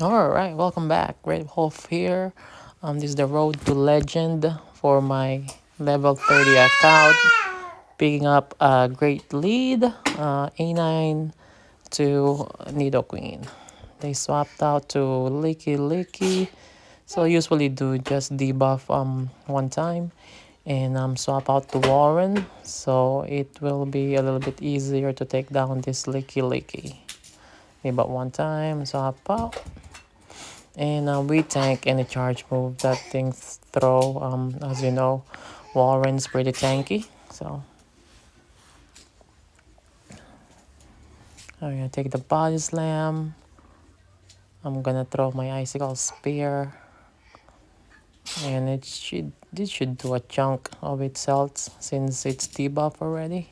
Alright, welcome back. Great Wolf here. This is the road to legend for my level 30 account. Picking up a great lead, A9 to Nidoqueen. They swapped out to Licky Licky. So I usually do just debuff one time and swap out to Walrein. So it will be a little bit easier to take down this Licky Licky. Debut one time, swap out. And we tank any charge move that things throw. As you know, Walrein's pretty tanky. So I'm gonna take the body slam. I'm gonna throw my icicle spear. And it should do a chunk of itself since it's debuff already.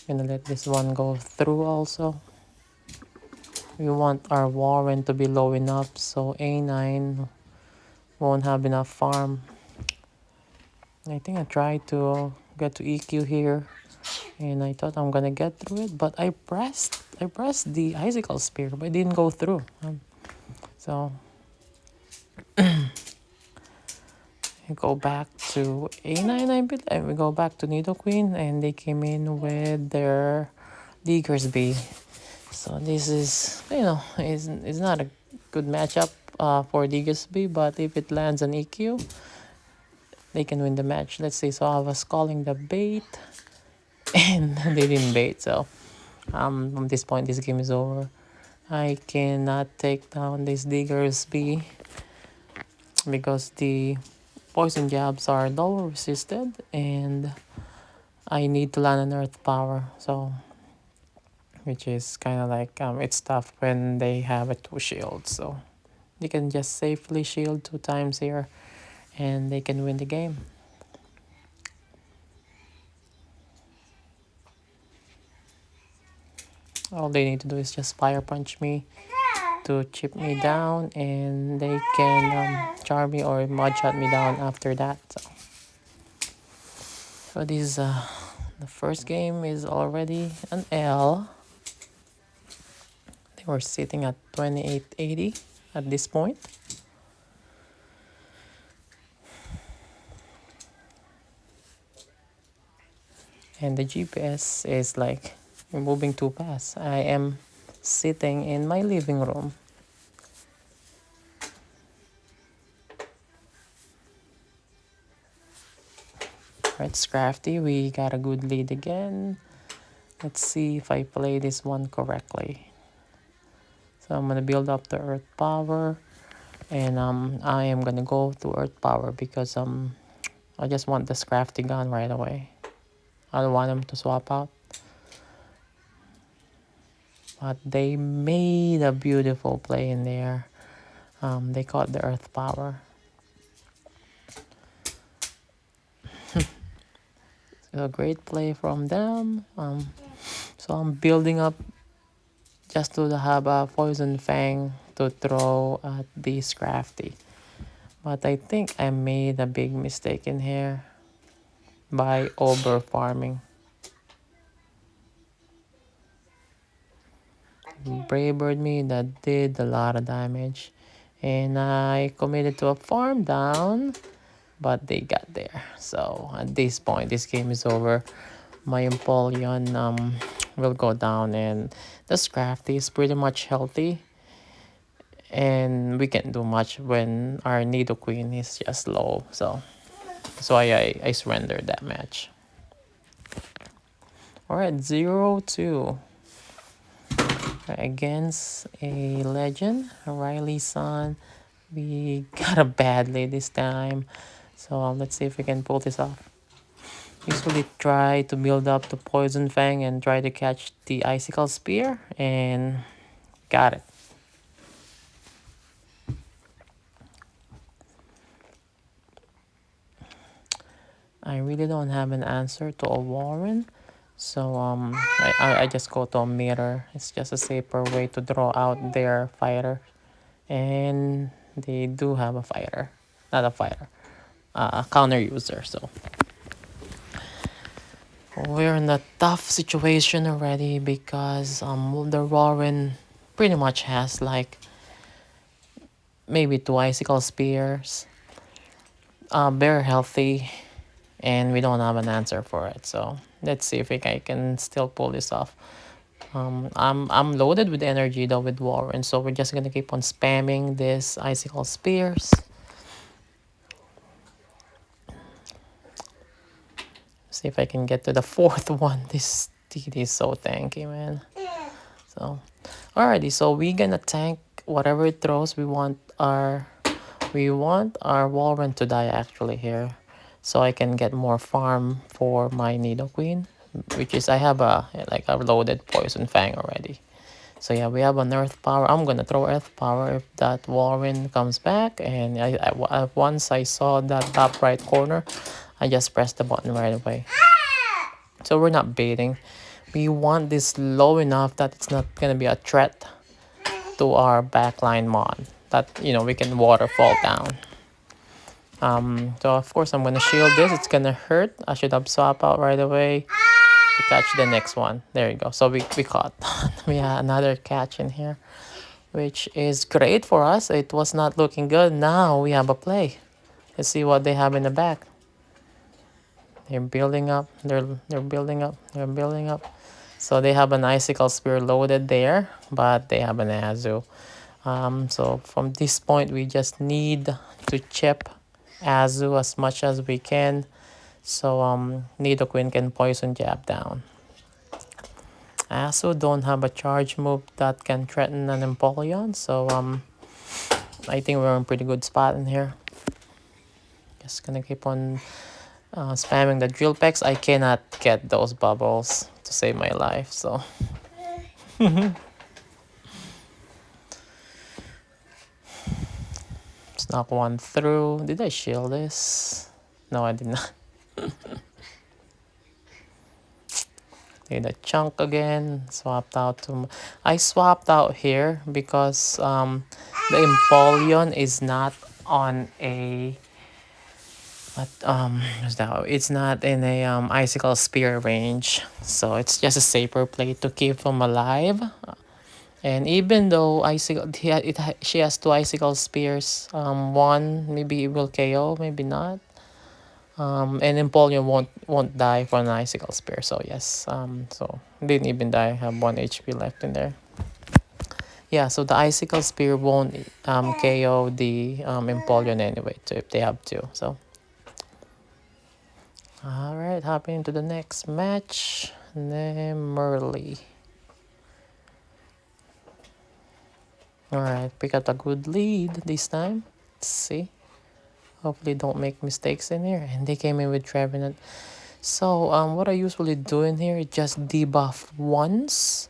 Gonna let this one go through also. We want our Walrein to be low enough so A9 won't have enough farm. I think I tried to get to EQ here and I thought I'm gonna get through it, but I pressed the icicle spear, but it didn't go through. So we go back to A9, I believe, and we go back to Nidoqueen, and they came in with their Diggersby. So this is not a good matchup for Diggersby, but if it lands an EQ, they can win the match. Let's see. So I was calling the bait, and they didn't bait. So from this point, this game is over. I cannot take down this Diggersby because the poison jabs are double resisted and I need to land an earth power. So which is kind of like it's tough when they have a 2 shield. So they can just safely shield 2 times here and they can win the game. All they need to do is just fire punch me to chip me down and they can charm me or mud shot me down after that. So this the first game is already an L. They were sitting at 2880 at this point. And the GPS is like moving too fast. I am sitting in my living room. Right, Scrafty, we got a good lead again. Let's see if I play this one correctly. So I'm gonna build up the earth power and I am gonna go to earth power because I just want this crafty gun right away. I don't want him to swap out. But they made a beautiful play in there. They caught the earth power. A great play from them. So I'm building up just to have a poison fang to throw at this crafty. But I think I made a big mistake in here by over farming. Braybird me that did a lot of damage. And I committed to a farm down, but they got there. So at this point, this game is over. My Empoleon will go down and the Scrafty is pretty much healthy. And we can't do much when our Nidoqueen is just low. So I surrendered that match. Alright, 0-2. Against a legend, Riley Son. We got a bad lead this time. So let's see if we can pull this off. Usually try to build up the Poison Fang and try to catch the Icicle Spear. And got it. I really don't have an answer to a Warren. So I just go to a mirror. It's just a safer way to draw out their fighter. And they do have a fighter. Not a fighter. A counter user. So We're in a tough situation already because the Walrein pretty much has like maybe two icicle spears. Very healthy, and we don't have an answer for it. So let's see if I can still pull this off. I'm loaded with energy though with Walrein, so we're just gonna keep on spamming this icicle spears. See if I can get to the fourth one. This TD is so tanky, man. So, alrighty. So we gonna tank whatever it throws. We want our Walrein to die actually here, so I can get more farm for my Nidoqueen, which is I have a loaded Poison Fang already. So yeah, we have an Earth Power. I'm gonna throw Earth Power if that Walrein comes back, and once I saw that top right corner, I just pressed the button right away. So we're not baiting. We want this low enough that it's not gonna be a threat to our backline mon. That we can waterfall down. So of course I'm gonna shield this. It's gonna hurt. I should have swap out right away to catch the next one. There you go. So we caught. We had another catch in here, which is great for us. It was not looking good. Now we have a play. Let's see what they have in the back. They're building up. They're building up. They're building up. So they have an icicle spear loaded there, but they have an Azu. So from this point, we just need to chip Azu as much as we can, so Nidoqueen can poison jab down. I also don't have a charge move that can threaten an Empoleon, so I think we're in a pretty good spot in here. Just gonna keep on spamming the drill pecks. I cannot get those bubbles to save my life, so snuck one through. Did I shield this? No, I did not. Did a chunk again. Swapped out to. I swapped out here because the Empoleon is not on a. What what's that? It's not in a icicle spear range, so it's just a safer play to keep him alive. And even though she has two icicle spears, one maybe it will KO, maybe not. And Empoleon won't die for an icicle spear, so yes. So didn't even die. Have 1 HP left in there. Yeah, so the icicle spear won't KO the Empoleon anyway. So if they have two, so. All right, hopping into the next match. Merly. All right, pick up a good lead this time. Let's see. Hopefully don't make mistakes in here. And they came in with Trevenant. So what I usually do in here is just debuff once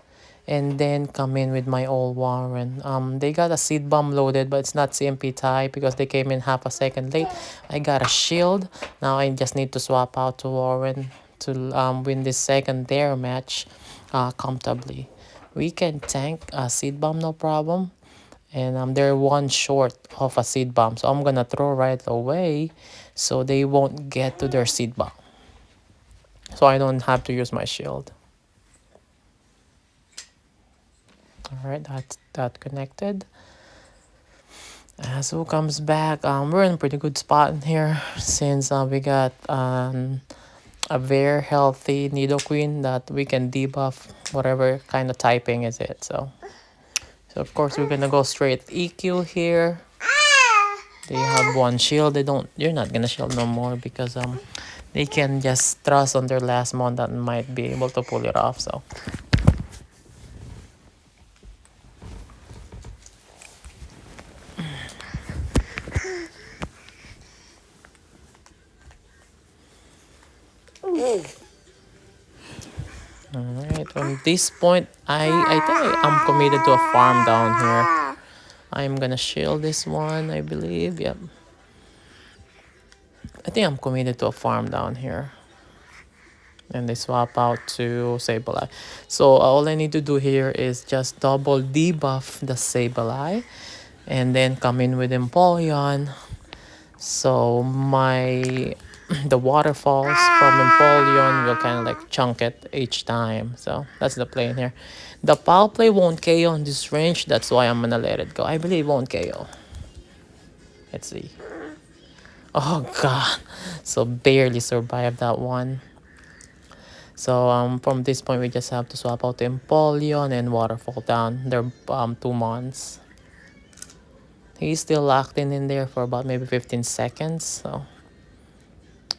and then come in with my old Walrein. They got a seed bomb loaded, but it's not CMP type because they came in half a second late. I got a shield. Now I just need to swap out to Walrein to win this second dare match comfortably. We can tank a seed bomb, no problem. And they're one short of a seed bomb, so I'm gonna throw right away so they won't get to their seed bomb, so I don't have to use my shield. All right, that connected. As who comes back, we're in a pretty good spot in here since we got a very healthy Nidoqueen that we can debuff whatever kind of typing is it. So of course we're gonna go straight EQ here. They have one shield. You're not gonna shield no more because they can just trust on their last mon that might be able to pull it off. So alright, from this point I think I'm committed to a farm down here. I'm gonna shield this one, I believe. Yep. I think I'm committed to a farm down here. And they swap out to Sableye. So all I need to do here is just double debuff the Sableye and then come in with Empoleon. So my the waterfalls from Empoleon will kind of like chunk it each time. So that's the play in here. The power play won't KO on this range. That's why I'm gonna let it go. I believe it won't KO. Let's see. Oh god. So barely survived that one. So from this point we just have to swap out Empoleon and Waterfall down. They're 2 months. He's still locked in there for about maybe 15 seconds. So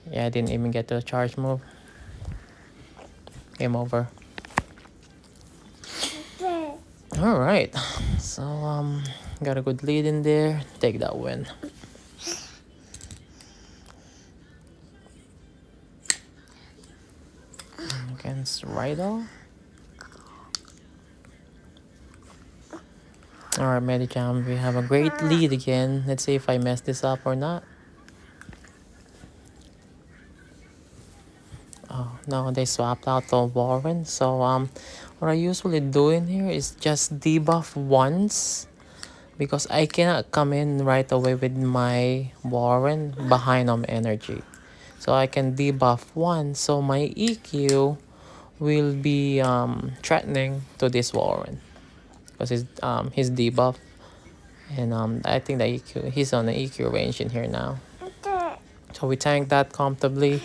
yeah, I didn't even get to the charge move. Game over. All right, so got a good lead in there. Take that win. Against Rydell. All right, Medicham, we have a great lead again. Let's see if I mess this up or not. Oh no, they swapped out the Walrein. So what I usually do in here is just debuff once, because I cannot come in right away with my Walrein behind on energy. So I can debuff once, so my EQ will be threatening to this Walrein because his debuff, and I think the EQ, he's on the EQ range in here now. So we tank that comfortably,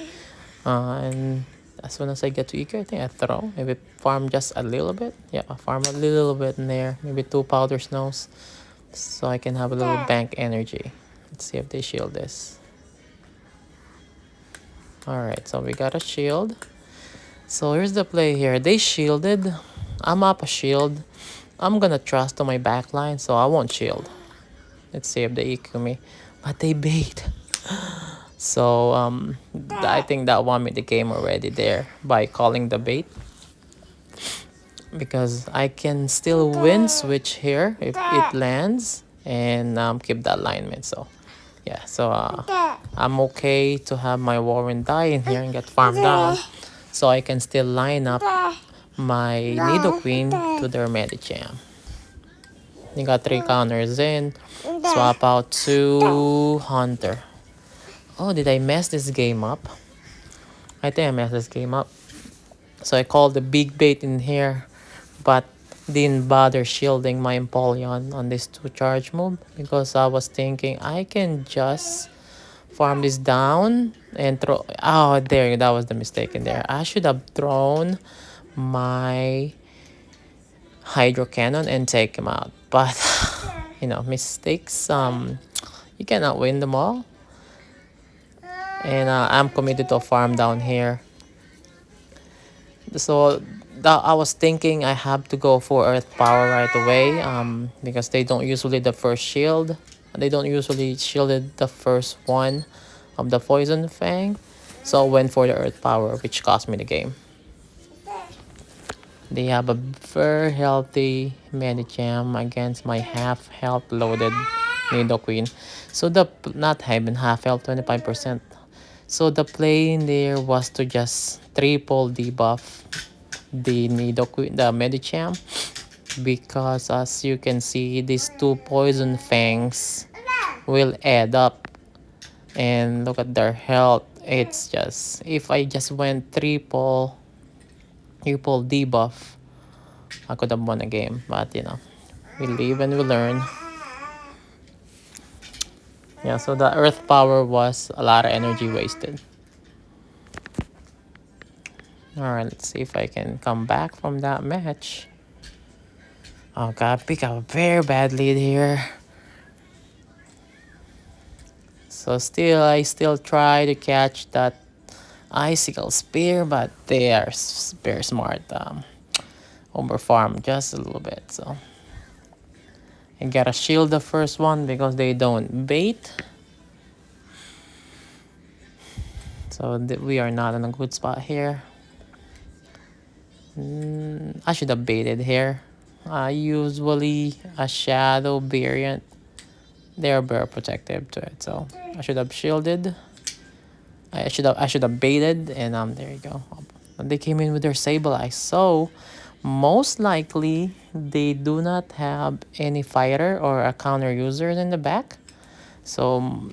and as soon as I get to EQ, I think I throw, maybe farm just a little bit. Yeah, I farm a little bit in there, maybe 2 powder snows, so I can have a little bank energy. Let's see if they shield this. Alright, so we got a shield. So here's the play here. They shielded. I'm up a shield. I'm gonna trust on my backline, so I won't shield. Let's see if they EQ me. But they bait. So I think that won me the game already there by calling the bait. Because I can still win switch here if it lands and keep that alignment. So yeah, so I'm okay to have my Walrein die in here and get farmed down, so I can still line up my Nidoqueen to their Medicham. You got 3 counters in, swap out to Hunter. Oh, did I mess this game up? I think I messed this game up. So I called the big bait in here, but didn't bother shielding my Empoleon on this 2 charge move, because I was thinking I can just farm this down and throw. Oh, there, that was the mistake in there. I should have thrown my Hydro Cannon and take him out, but you know, mistakes, you cannot win them all. And I'm committed to farm down here. So I was thinking I have to go for Earth Power right away, because they don't usually the first shield. They don't usually shielded the first one of the Poison Fang. So I went for the Earth Power, which cost me the game. They have a very healthy Medicham against my half health loaded Nidoqueen. So not even half health, 25%. So the play in there was to just triple debuff the Nidoqueen, the Medicham, because as you can see, these 2 Poison Fangs will add up, and look at their health. It's just, if I just went triple debuff, I could have won a game, but you know, we live and we learn. Yeah, so the Earth Power was a lot of energy wasted. Alright, let's see if I can come back from that match. Oh god, pick up a very bad lead here. So I still try to catch that Icicle Spear, but they are very smart. Over farm just a little bit, so I gotta shield the first one because they don't bait. So we are not in a good spot here. I should have baited here. Usually a shadow variant, they're very protective to it, so I should have shielded. I should have baited, and there you go. They came in with their Sableye, so most likely they do not have any fighter or a counter user in the back, so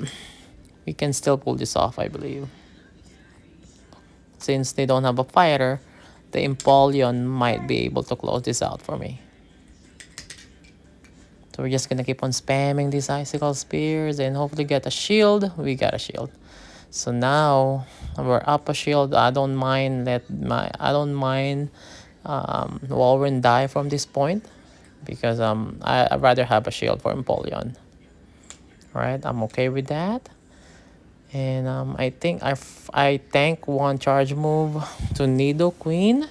we can still pull this off, I believe. since they don't have a fighter, the Empoleon might be able to close this out for me. So we're just gonna keep on spamming these icicle spears and hopefully get a shield. We got a shield. So now we're up a shield. I don't mind Walrein die from this point because I'd rather have a shield for Empoleon. Alright, I'm okay with that. And I think I tank one charge move to Nidoqueen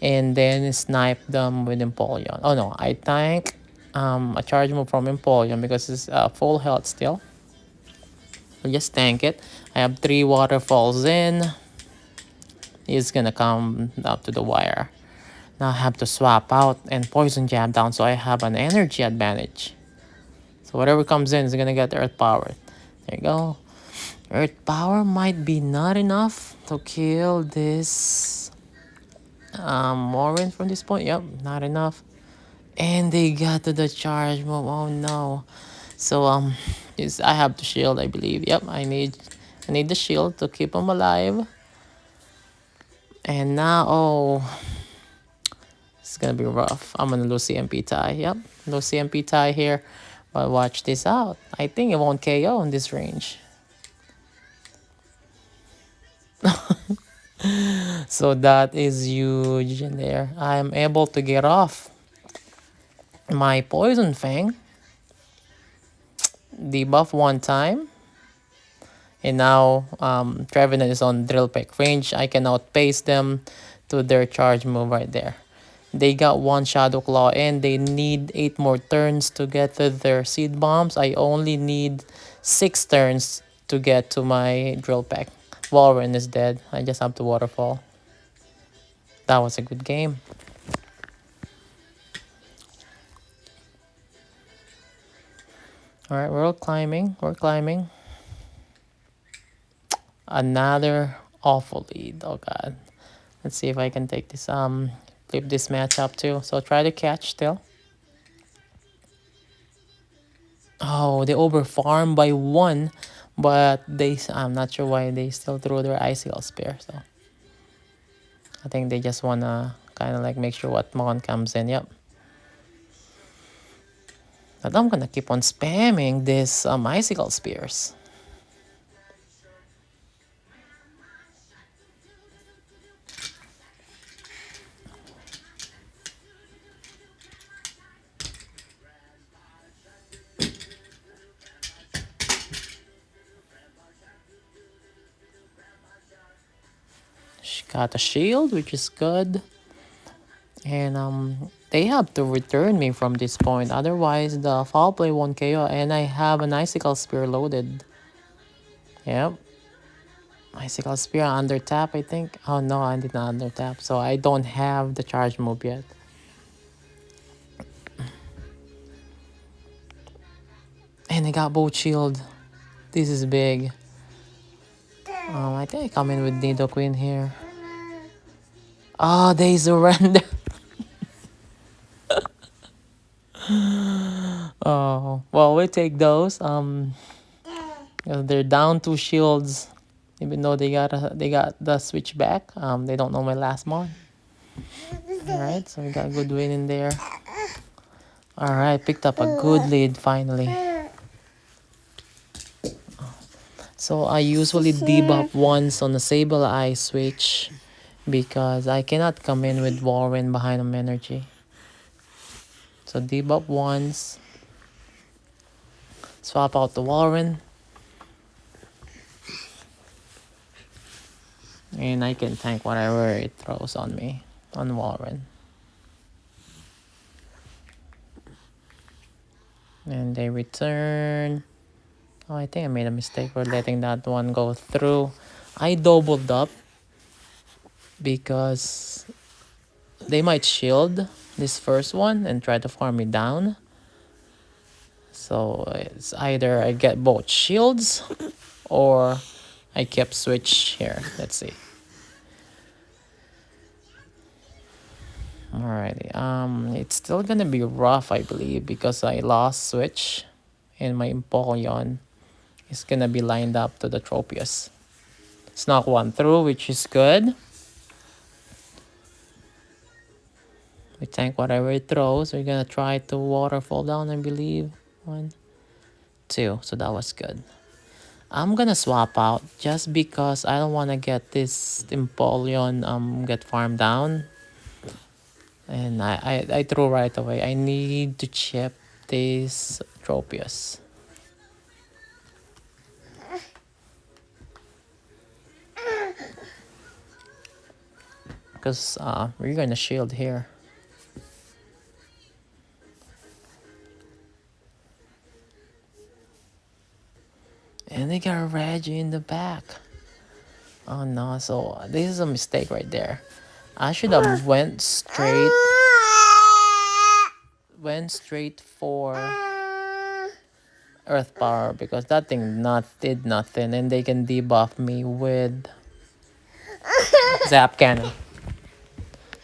and then snipe them with Empoleon. Oh no, I tank a charge move from Empoleon because it's full health still. I'll just tank it. I have 3 waterfalls in. He's gonna come up to the wire. Now I have to swap out and poison jab down so I have an energy advantage. So whatever comes in is gonna get earth power. There you go. Earth power might be not enough to kill this Walrein from this point. Yep, not enough. And they got to the charge move. Oh no. So I have to shield, I believe. Yep, I need the shield to keep him alive. And now, oh, it's gonna be rough. I'm gonna lose CMP tie. Yep, lose CMP tie here. But watch this out. I think it won't KO in this range. So that is huge in there. I am able to get off my Poison Fang. Debuff one time. And now Trevenant is on Drill Peck range. I can outpace them to their charge move right there. They got 1 Shadow Claw and they need 8 more turns to get to their Seed Bombs. I only need 6 turns to get to my Drill Peck. Walrein is dead. I just have to Waterfall. That was a good game. Alright, we're climbing. We're climbing. Another awful lead. Oh god. Let's see if I can take this flip this match up too. So try to catch still. Oh, they overfarmed by 1, but I'm not sure why they still threw their icicle spear. So I think they just wanna kind of like make sure what Mon comes in. Yep. But I'm gonna keep on spamming this icicle spears. She got a shield, which is good. And they have to return me from this point. Otherwise, the foul play won't KO. And I have an icicle spear loaded. Yep. Icicle spear under tap, I think. Oh no, I did not under tap. So I don't have the charge move yet. And I got both shield. This is big. I think I come in with Nidoqueen here. Oh, they surrender. Oh, well, we take those. They're down 2 shields, even though they got the switch back. They don't know my last mon. All right, so we got a good win in there. All right, picked up a good lead finally. So I usually debuff once on the Sableye switch because I cannot come in with Walrein behind him energy. So debuff once. Swap out the Walrein. And I can tank whatever it throws on me, on Walrein. And they return. Oh, I think I made a mistake for letting that one go through. I doubled up because they might shield this first one and try to farm me down. So it's either I get both shields or I kept switch here. Let's see. Alrighty. It's still gonna be rough, I believe, because I lost switch and my Empoleon is gonna be lined up to the Tropius. Snuck one through, which is good. We tank whatever it throws. We're gonna try to waterfall down, I believe. One, two. So that was good. I'm gonna swap out just because I don't wanna get this Empoleon get farmed down. And I threw right away. I need to chip this Tropius. Because we're gonna shield here. And they got a Reggie in the back. Oh no, so this is a mistake right there. I should have went straight for Earth Power because that thing did nothing and they can debuff me with Zap Cannon.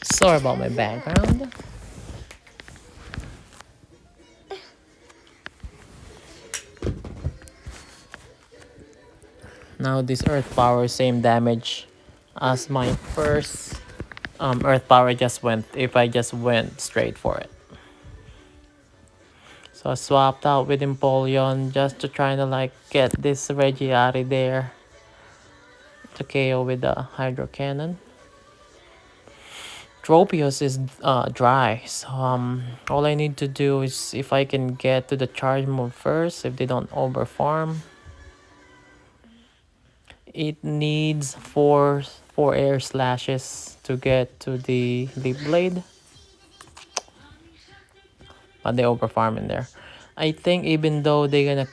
Sorry about my background. Now this Earth Power, same damage as my first Earth Power just went, if I just went straight for it. So I swapped out with Empoleon just to try to like get this Reggiari there to KO with the Hydro Cannon. Tropius is dry, so all I need to do is if I can get to the charge move first, if they don't over farm. It needs four air slashes to get to the Leap Blade. But they over farm in there. I think even though they're gonna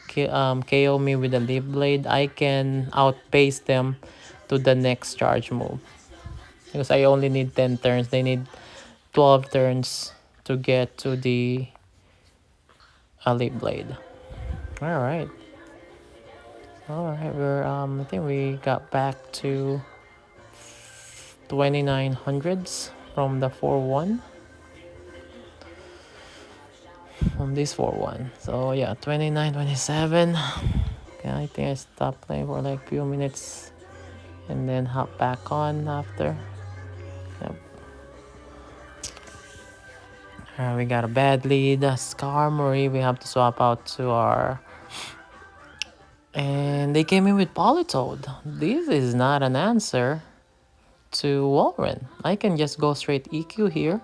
KO me with the Leap Blade, I can outpace them to the next charge move. Because I only need 10 turns. They need 12 turns to get to the Leap Blade. Alright. Alright, we're I think we got back to 2900s from the 4-1. From this 4-1. So yeah, 29, 27. Okay, I think I stopped playing for like a few minutes and then hop back on after. Yep. Alright, we got a bad lead. Skarmory, we have to swap out to our. And they came in with Politoed. This is not an answer to Walrein. I can just go straight EQ here.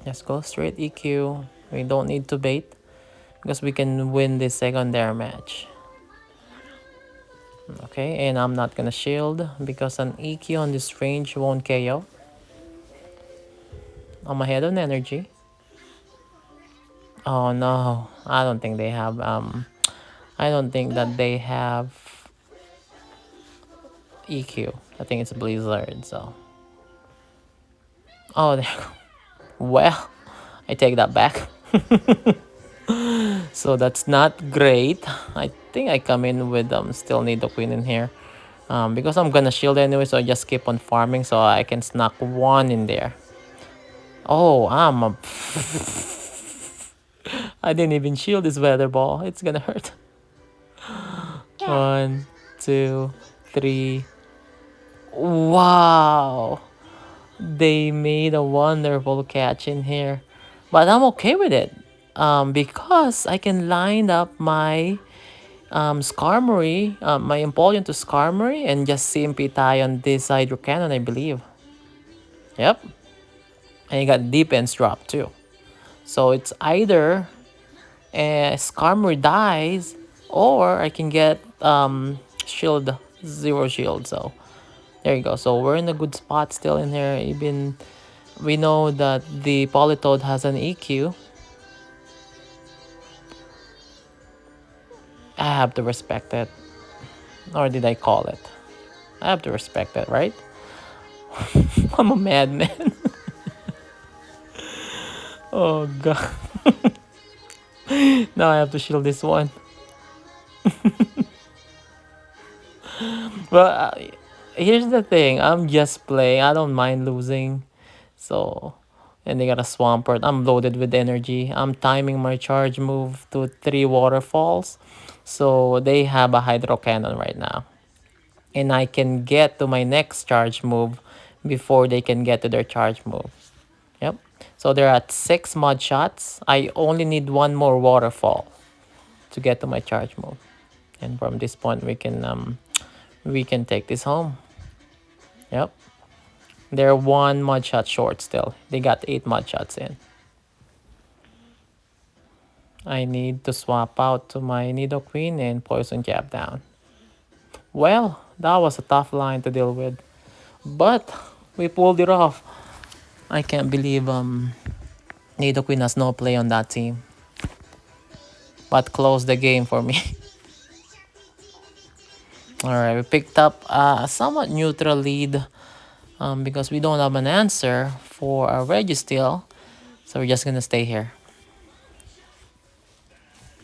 Just go straight EQ. We don't need to bait because we can win this secondary match. Okay, and I'm not gonna shield because an EQ on this range won't KO. I'm ahead on energy. Oh no, I don't think they have I don't think that they have EQ. I think it's Blizzard, so. Oh, there you go. Well, I take that back. So that's not great. I think I come in with still Nidoqueen in here. Because I'm gonna shield anyway, so I just keep on farming so I can snuck one in there. Oh, I didn't even shield this weather ball. It's gonna hurt. 1, 2, 3. Wow. They made a wonderful catch in here. But I'm okay with it. Because I can line up my Skarmory, my Empoleon to Skarmory and just simply tie on this Hydro Cannon, I believe. Yep. And you got defense drop too. So it's either Skarmory dies or I can get shield, 0 shield. So there you go. So we're in a good spot still in here. Even we know that the Politoed has an EQ. I have to respect it. Or did I call it? I have to respect it, right? I'm a madman. Oh god. Now I have to shield this one. Well, here's the thing. I'm just playing. I don't mind losing. So, and they got a Swampert. I'm loaded with energy. I'm timing my charge move to 3 waterfalls. So they have a Hydro Cannon right now. And I can get to my next charge move before they can get to their charge move. Yep. So they're at 6 mud shots. I only need one more waterfall to get to my charge move. And from this point we can take this home. Yep. They're 1 mud shot short still. They got 8 mud shots in. I need to swap out to my Nidoqueen and Poison Jab down. Well, that was a tough line to deal with. But we pulled it off. I can't believe Nidoqueen has no play on that team. But closed the game for me. Alright, we picked up a somewhat neutral lead because we don't have an answer for a Registeel. So we're just gonna stay here.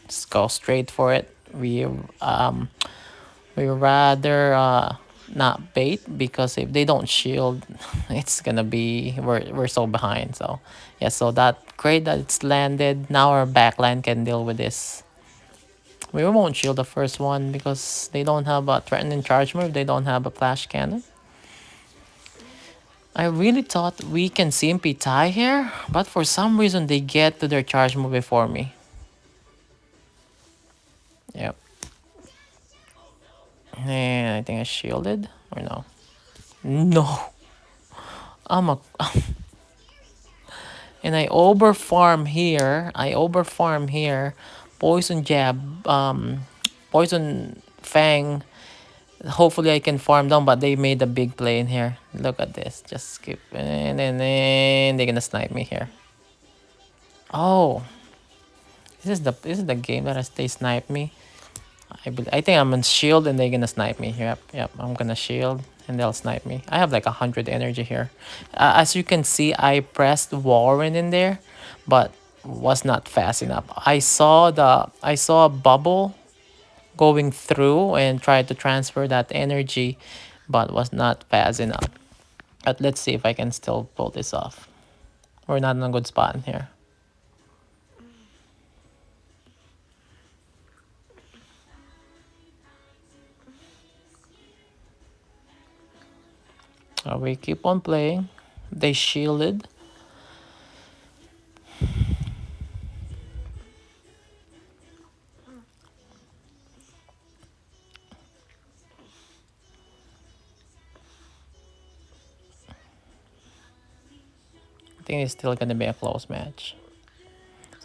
Just go straight for it. We rather not bait because if they don't shield, it's gonna be we're so behind. So yeah, so that great that it's landed. Now our backline can deal with this. We won't shield the first one because they don't have a threatening charge move. They don't have a flash cannon. I really thought we can simply tie here, but for some reason they get to their charge move before me. Yep. And I think I shielded or no. No. I'm a and I over farm here. Poison jab, poison fang. Hopefully I can farm down, but they made a big play in here. Look at this. Just skip and then they're gonna snipe me here. Oh, this is the game that they snipe me. I think I'm on shield and they're gonna snipe me. Yep. I'm gonna shield and they'll snipe me. I have like 100 energy here. As you can see, I pressed Walrein in there, but was not fast enough. I saw a bubble going through and tried to transfer that energy, but was not fast enough. But let's see if I can still pull this off. We're not in a good spot in here. We keep on playing. They shielded. I think it's still gonna be a close match.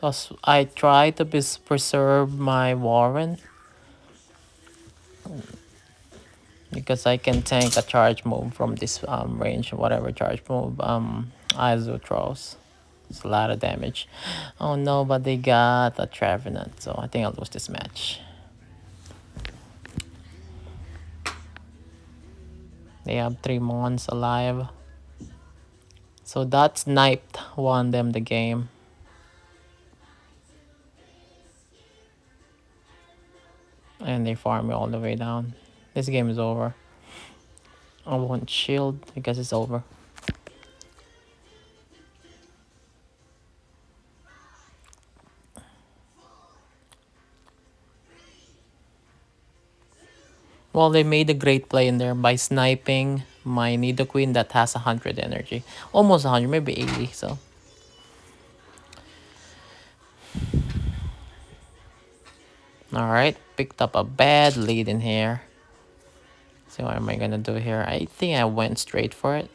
So I try to preserve my Warren because I can tank a charge move from this range, whatever charge move Aizu throws. It's a lot of damage. Oh no, but they got a Trevenant, so I think I'll lose this match. They have 3 Mons alive. So that sniped won them the game. And they farm me all the way down. This game is over. I won't shield because it's over. Well, they made a great play in there by sniping my Nidoqueen that has 100 energy. Almost 100, maybe 80, so. Alright, picked up a bad lead in here. So what am I gonna do here? I think I went straight for it.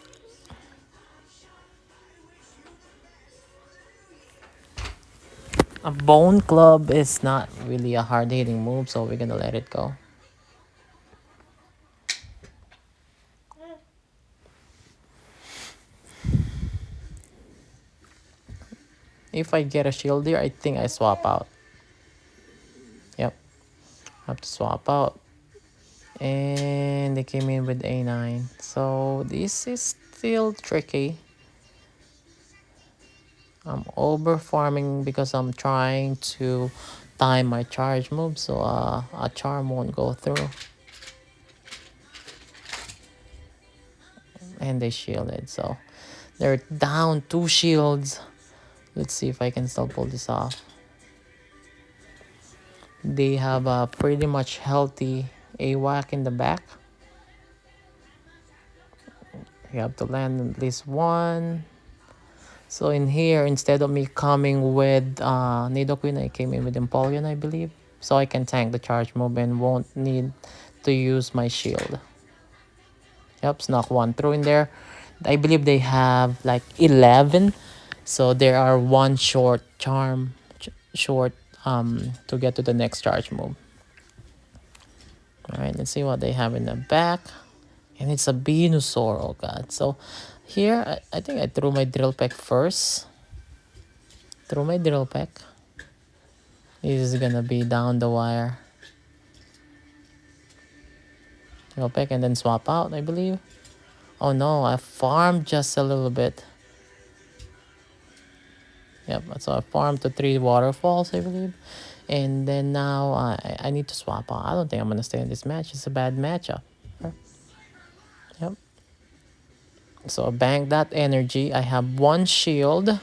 A Bone Club is not really a hard-hitting move, so we're gonna let it go. If I get a shield here, I think I swap out. Yep, I have to swap out. And they came in with A9. So this is still tricky. I'm over farming because I'm trying to time my charge move so a charm won't go through. And they shielded, so they're down 2 shields. Let's see if I can still pull this off. They have a pretty much healthy AWAC in the back. You have to land at least one. So in here, instead of me coming with Nidoqueen, I came in with Empoleon, I believe. So I can tank the charge move and won't need to use my shield. Yep, snuck one through in there. I believe they have like 11. So there are one short charm, short to get to the next charge move. All right, let's see what they have in the back. And it's a Venusaur, oh god. So here, I think I threw my Drill Peck first. Throw my Drill Peck. This is gonna be down the wire. Drill Peck and then swap out, I believe. Oh no, I farmed just a little bit. Yep, so I farmed to 3 waterfalls, I believe. And then now I need to swap out. I don't think I'm gonna stay in this match. It's a bad matchup. Yep. So bank that energy. I have one shield.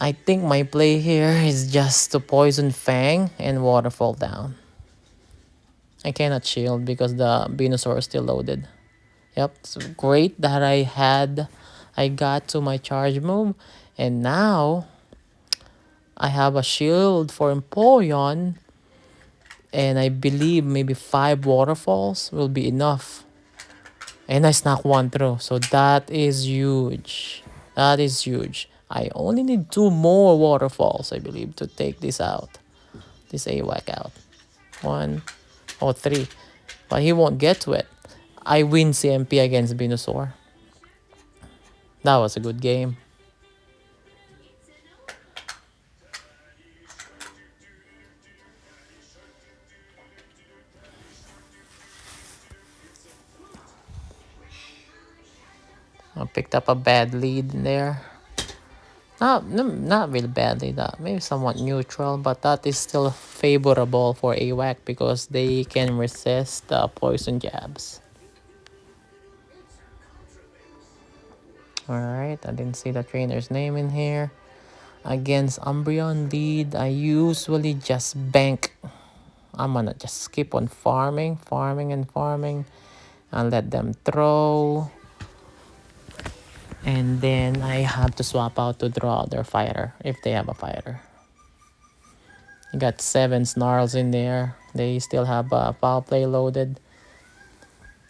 I think my play here is just to poison Fang and waterfall down. I cannot shield because the Venusaur is still loaded. Yep, it's great that I got to my charge move. And now I have a shield for Empoleon. And I believe maybe 5 waterfalls will be enough. And I snuck one through. So that is huge. That is huge. I only need 2 more waterfalls, I believe, to take this out. This AWAC out. 1 or 3. But he won't get to it. I win CMP against Venusaur. That was a good game. I picked up a bad lead in there. Not really badly, that maybe somewhat neutral, but that is still favorable for AWAC because they can resist the poison jabs. Alright, I didn't see the trainer's name in here. Against Umbreon lead, I usually just bank. I'm gonna just keep on farming and let them throw. And then I have to swap out to draw their fighter if they have a fighter. You got 7 snarls in there. They still have a foul play loaded.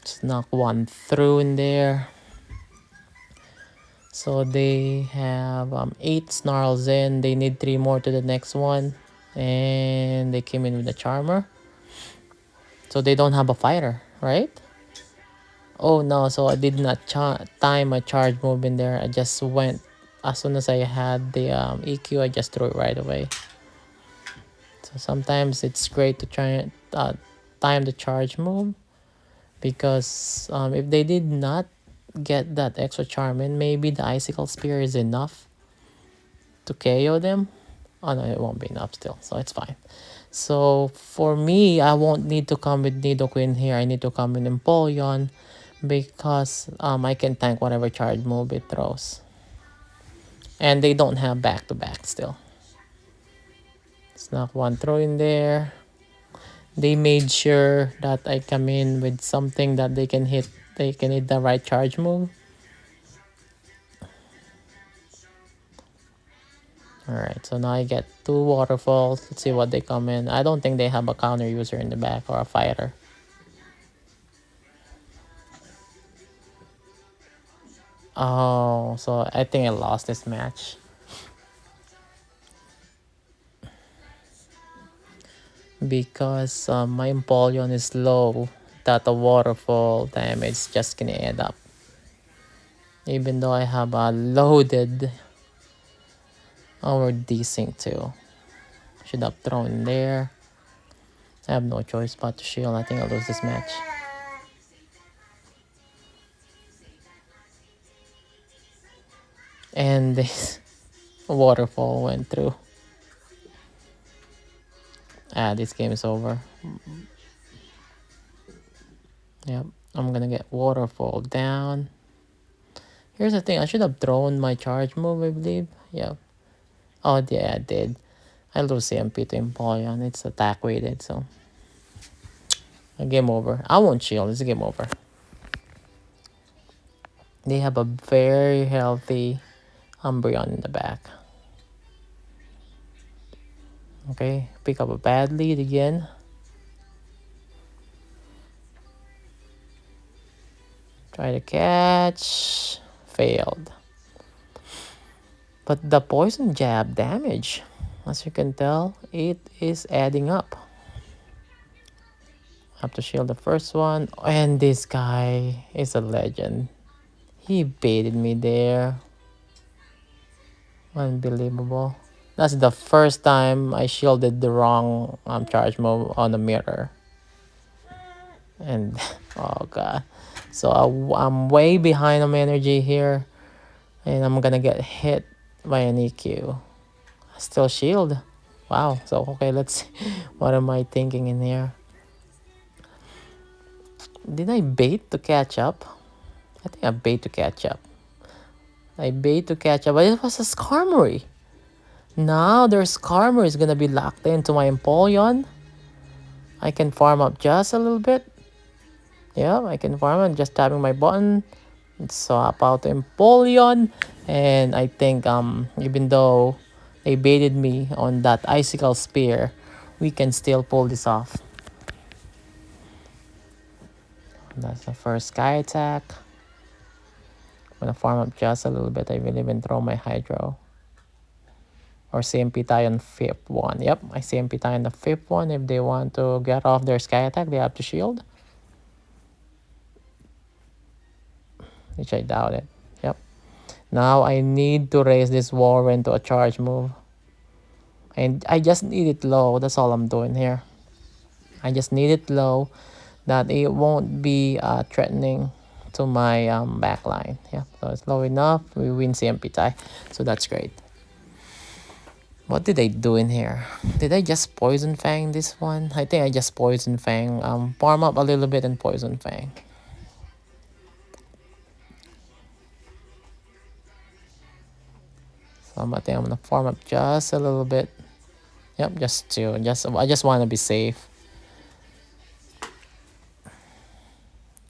Snuck one through in there. So they have 8 snarls in. They need 3 more to the next one. And they came in with a charmer. So they don't have a fighter, right? Oh no, so I did not time a charge move in there. I just went, as soon as I had the EQ, I just threw it right away. So sometimes it's great to try time the charge move. Because if they did not get that extra charm in, maybe the Icicle Spear is enough to KO them. Oh no, it won't be enough still, so it's fine. So for me, I won't need to come with Nidoqueen here. I need to come with Empoleon because I can tank whatever charge move it throws. And they don't have back-to-back still. Snuck one throw in there. They made sure that I come in with something that they can hit the right charge move. Alright, so now I get 2 waterfalls. Let's see what they come in. I don't think they have a counter user in the back or a fighter. Oh, so I think I lost this match. Because my Empoleon is low, that the waterfall damage just gonna add up. Even though I have a loaded our desync too. Should have thrown there. I have no choice but to shield. I think I'll lose this match. And this waterfall went through. This game is over. Yep, I'm gonna get waterfall down. Here's the thing, I should have thrown my charge move, I believe. Yep. Oh yeah, I did. I lose CMP to Empoleon. It's attack weighted, so a game over. I won't shield. It's a game over. They have a very healthy Umbreon in the back. Okay, pick up a bad lead again. Try to catch. Failed. But the poison jab damage, as you can tell, it is adding up. Have to shield the first one. And this guy is a legend. He baited me there. Unbelievable. That's the first time I shielded the wrong charge move on the mirror. And, oh god. So I'm way behind on energy here. And I'm gonna get hit by an EQ. Still shield. Wow. So, okay, let's see. What am I thinking in here? Did I bait to catch up? I think I bait to catch up. I bait to catch up, but it was a Skarmory. Now their Skarmory is gonna be locked into my Empoleon. I can farm up just a little bit. Yeah, I can farm it just tapping my button. Swap out Empoleon. And I think even though they baited me on that Icicle Spear, we can still pull this off. That's the first Sky Attack. I'm gonna farm up just a little bit. I will even throw my Hydro. Or CMP tie on fifth one. Yep, I CMP tie on the fifth one. If they want to get off their Sky Attack, they have to shield. Which I doubt it. Yep. Now I need to raise this Walrein to a charge move. And I just need it low. That's all I'm doing here. I just need it low that it won't be threatening to my backline. Yeah, so it's low enough. We win CMP tie. So that's great. What did I do in here? Did I just Poison Fang this one? I think I just Poison Fang. Farm up a little bit and Poison Fang. So I think I'm gonna farm up just a little bit. Yep, just two. I just want to be safe.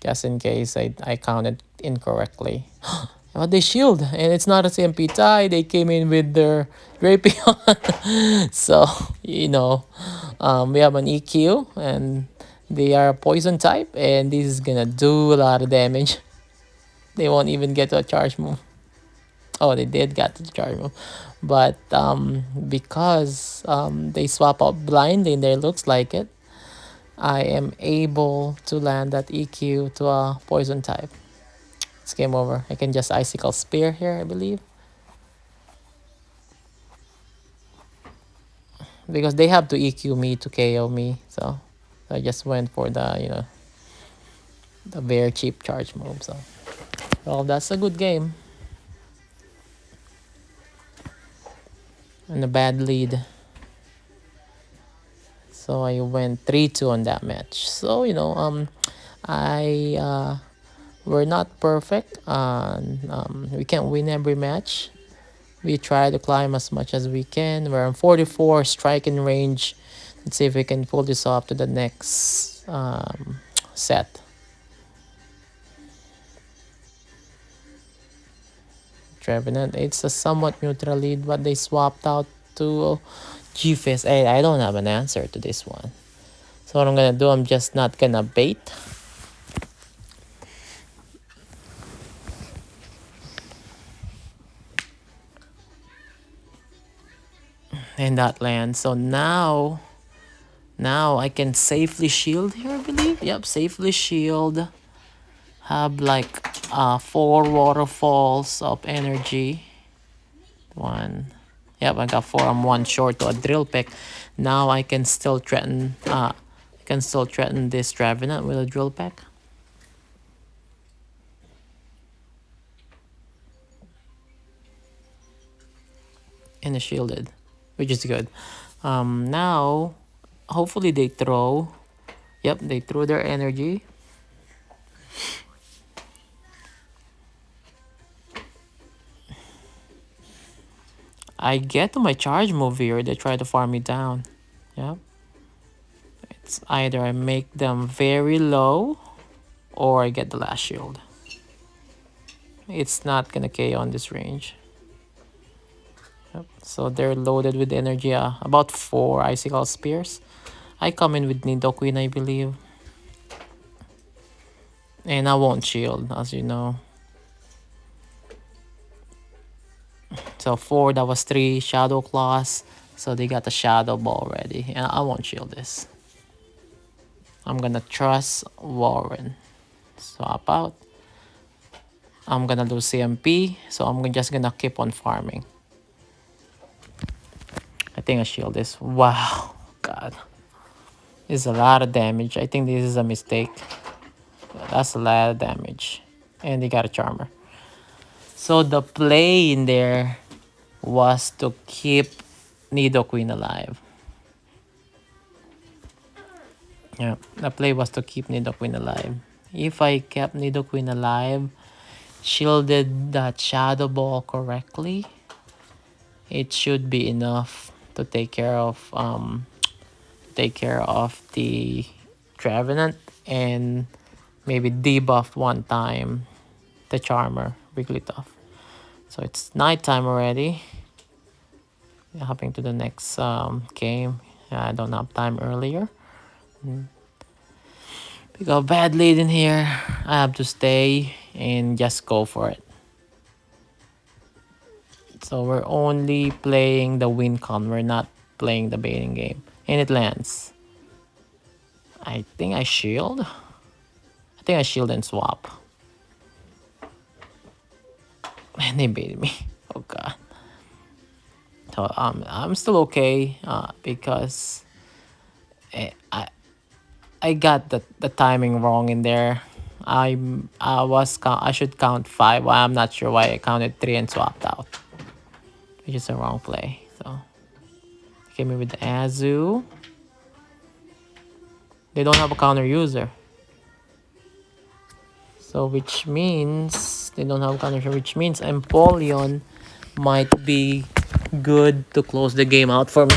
Just in case I counted incorrectly. Oh, they shield, and it's not a CMP tie. They came in with their Drapion. So, you know, we have an EQ, and they are a poison type, and this is gonna do a lot of damage. They won't even get to a charge move. Oh, they did get to the charge move. But because they swap out blindly, and there looks like it, I am able to land that EQ to a poison type. It's game over. I can just Icicle Spear here, I believe. Because they have to EQ me to KO me. So I just went for the, you know, the very cheap charge move. So, well, that's a good game. And a bad lead. So I went 3-2 on that match. So, you know, we're not perfect. We can't win every match. We try to climb as much as we can. We're on 44, striking range. Let's see if we can pull this off to the next set. Trevenant, it's a somewhat neutral lead, but they swapped out to GFS. Hey, I don't have an answer to this one. So what I'm gonna do, I'm just not gonna bait. And that lands. So now I can safely shield here, I believe. Yep, safely shield. Have like 4 waterfalls of energy. One. Yep, I got 4. I'm 1 short to a drill pick. Now I can still threaten this Dravenant with a drill pick. And a shielded, which is good. Now hopefully they throw. Yep, they threw their energy. I get to my charge move here, they try to farm me down. Yeah. It's either I make them very low or I get the last shield. It's not gonna KO on this range. Yep. So they're loaded with energy, about 4 icicle spears. I come in with Nidoqueen, I believe. And I won't shield, as you know. So 4, that was 3 Shadow Claws. So they got the Shadow Ball ready. And I won't shield this. I'm gonna trust Walrein. Swap out. I'm gonna lose CMP, so I'm just gonna keep on farming. I think I shield this. Wow, God. This is a lot of damage. I think this is a mistake. That's a lot of damage. And they got a Charmer. So the play in there was to keep Nidoqueen alive. Yeah, the play was to keep Nidoqueen alive. If I kept Nidoqueen alive, shielded that Shadow Ball correctly, it should be enough to take care of the Trevenant and maybe debuff one time the Charmer Wigglytuff. So it's nighttime already. Hopping to the next game. I don't have time earlier. We got bad lead in here. I have to stay and just go for it. So we're only playing the win con. We're not playing the baiting game. And it lands. I think I shield. I think I shield and swap. And they baited me. Oh god. So I'm still okay because I got the timing wrong in there. I should count 5. I'm not sure why I counted 3 and swapped out, which is a wrong play. So came in with the Azu. They don't have a counter user. So which means they don't have a counter user, which means Empoleon might be good to close the game out for me.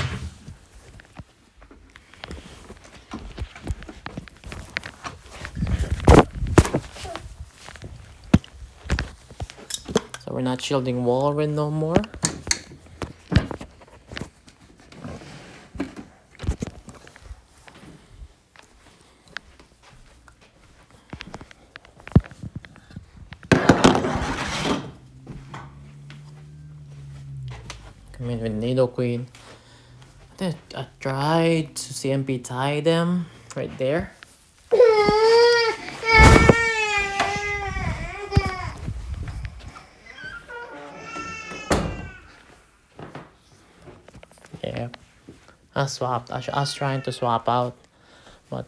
So we're not shielding Walrein no more. Come in with Nidoqueen. I tried to CMP tie them right there. Yeah, I swapped. I was trying to swap out, but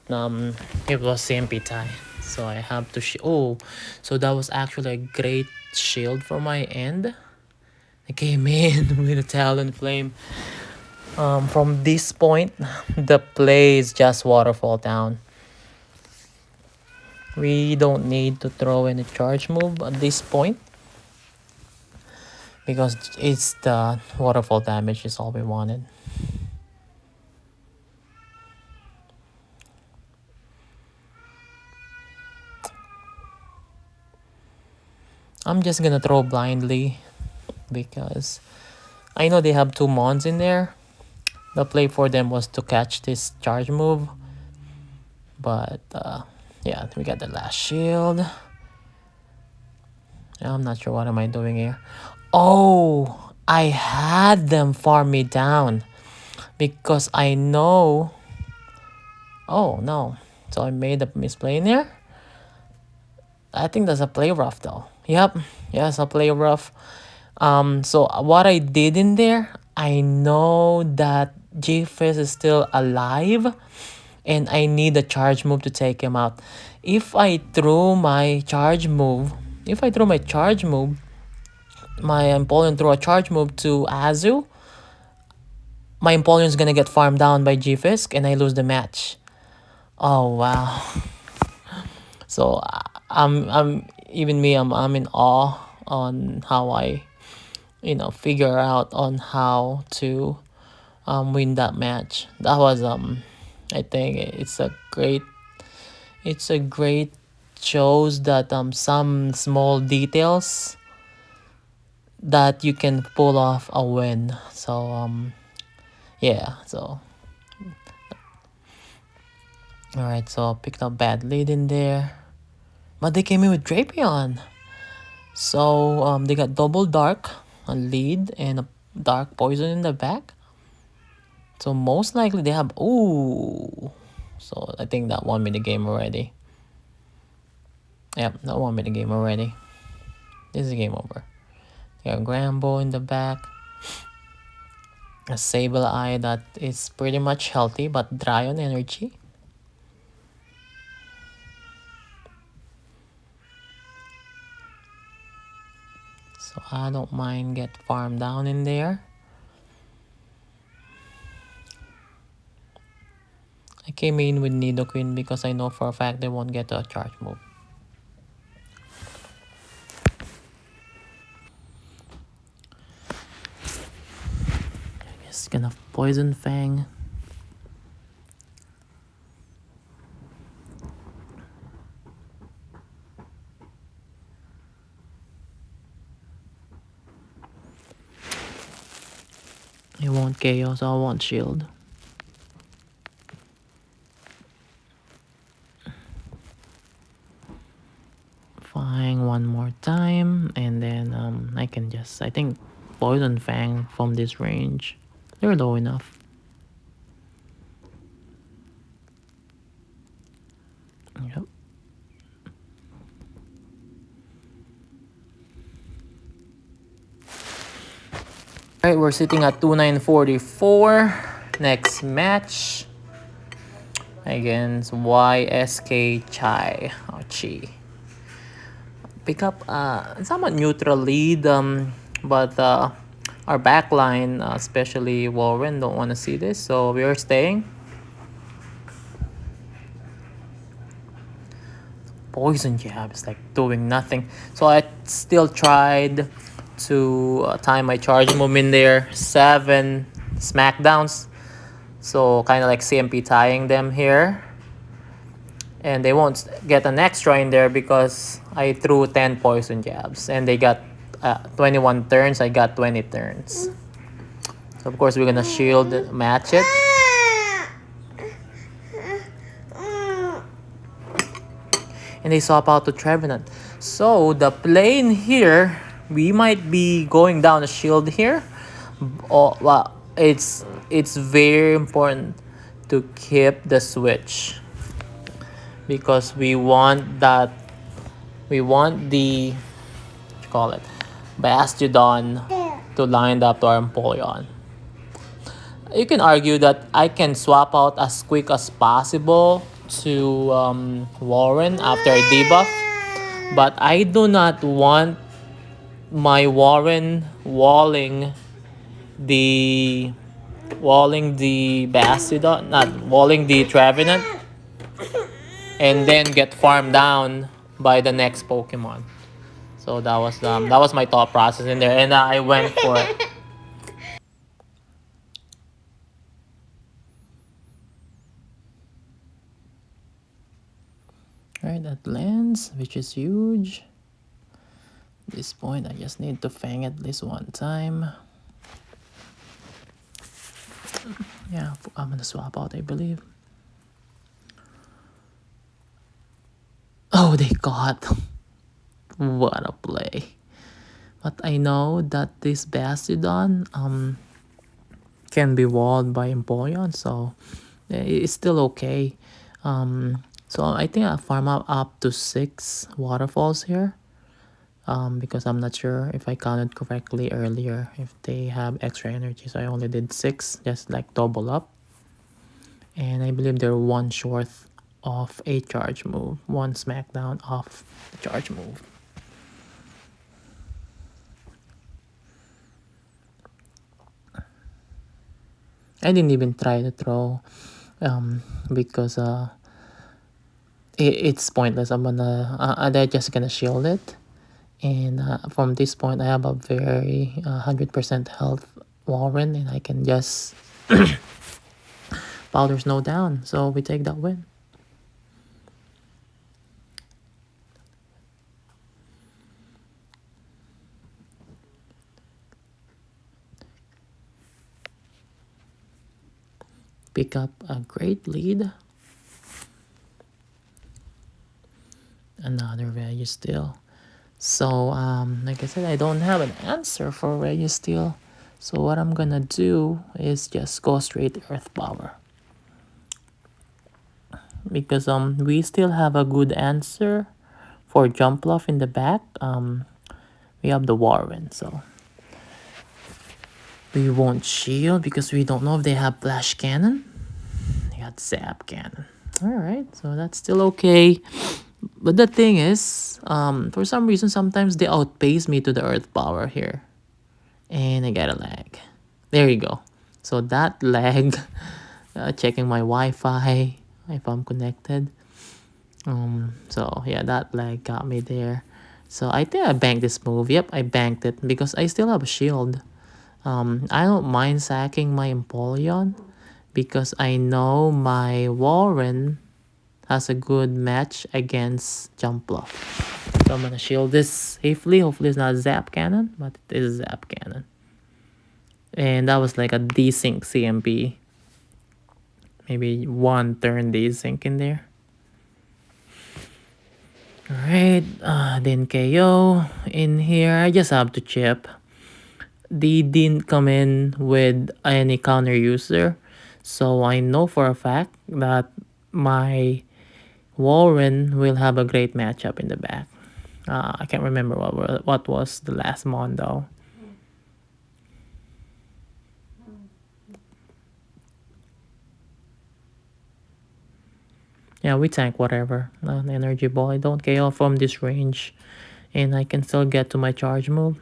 it was CMP tie, so I have to. Oh, so that was actually a great shield for my end. I came in with a Talon Flame. From this point, the play is just waterfall down. We don't need to throw any charge move at this point because it's the waterfall damage is all we wanted. I'm just gonna throw blindly because I know they have 2 mons in there. The play for them was to catch this charge move, but yeah, we got the last shield. I'm not sure what am I doing here. Oh, I had them farm me down because I know. Oh no, so I made a misplay in there. I think that's a play rough though. Yep, yes, a play rough. So what I did in there, I know that G-Fizz is still alive and I need a charge move to take him out. If I threw my charge move, my Empoleon threw a charge move to Azu, my Empoleon is gonna get farmed down by G-Fisk and I lose the match. Oh wow. So I'm in awe on how I figure out on how to win that match. That was I think it's a great shows that some small details that you can pull off a win. So yeah, so all right, so picked up bad lead in there, but they came in with Drapion. So they got double dark, a lead, and a dark poison in the back. So most likely they have ooh. So I think that won me the game already. Yep, that won me the game already. This is game over. They got Grambo in the back. A Sableye that is pretty much healthy but dry on energy. So I don't mind get farm down in there. I came in with Nidoqueen because I know for a fact they won't get a charge move. I guess gonna Poison Fang. It won't KO, so I won't shield. Fine, one more time, and then I can just, I think, Poison Fang from this range. They're low enough. Yep. Alright, we're sitting at 2944. Next match against YSK Chai. Oh, Chi. Pick up somewhat neutral lead, but our backline, especially Walrein, don't want to see this, so we are staying. Poison jab is like doing nothing, so I still tried to time my charge move in there. 7 smackdowns, so kind of like CMP tying them here, and they won't get an extra in there because I threw 10 poison jabs and they got 21 turns. I got 20 turns, so of course we're gonna shield match it. And they swap out to Trevenant. So the plane here, we might be going down the shield here. Oh, well, it's very important to keep the switch because we want the what you call it, Bastiodon to line up to our Empoleon. You can argue that I can swap out as quick as possible to Walrein after a debuff, but I do not want my Walrein walling the Bastiodon, not walling the Trevenant, and then get farmed down by the next Pokemon. So that was my thought process in there, and I went for it. Alright, that lands, which is huge. At this point, I just need to fang at least one time. Yeah, I'm gonna swap out, I believe. Oh, they got. What a play. But I know that this Bastiodon can be walled by Empoleon, so it's still okay. So I think I'll farm up to 6 waterfalls here. Because I'm not sure if I counted correctly earlier if they have extra energy, so I only did 6, just like double up. And I believe they're 1 short of a charge move, 1 smackdown off the charge move. I didn't even try to throw because it's pointless. They're just gonna shield it, And from this point, I have a very 100% health Walrein, and I can just Powder Snow down. So we take that win. Pick up a great lead. Another Registeel. So, like I said, I don't have an answer for Registeel. So what I'm gonna do is just go straight Earth Power. Because we still have a good answer for Jumpluff in the back. We have the Warren, so we won't shield because we don't know if they have Flash Cannon. They got Zap Cannon. Alright, so that's still okay. But the thing is, for some reason, sometimes they outpace me to the Earth Power here. And I got a lag. There you go. So that lag, checking my Wi-Fi, if I'm connected. So yeah, that lag got me there. So I think I banked this move. Yep, I banked it because I still have a shield. I don't mind sacking my Empoleon because I know my Warren has a good match against Jumpluff. So I'm gonna shield this safely. Hopefully it's not Zap Cannon, but it is Zap Cannon. And that was like a desync CMP. Maybe one turn desync in there. Alright, then KO in here. I just have to chip. They didn't come in with any counter user. So I know for a fact that my Warren will have a great matchup in the back. I can't remember what was the last mon though. Yeah, we tank whatever. An energy ball. I don't KO from this range. And I can still get to my charge move.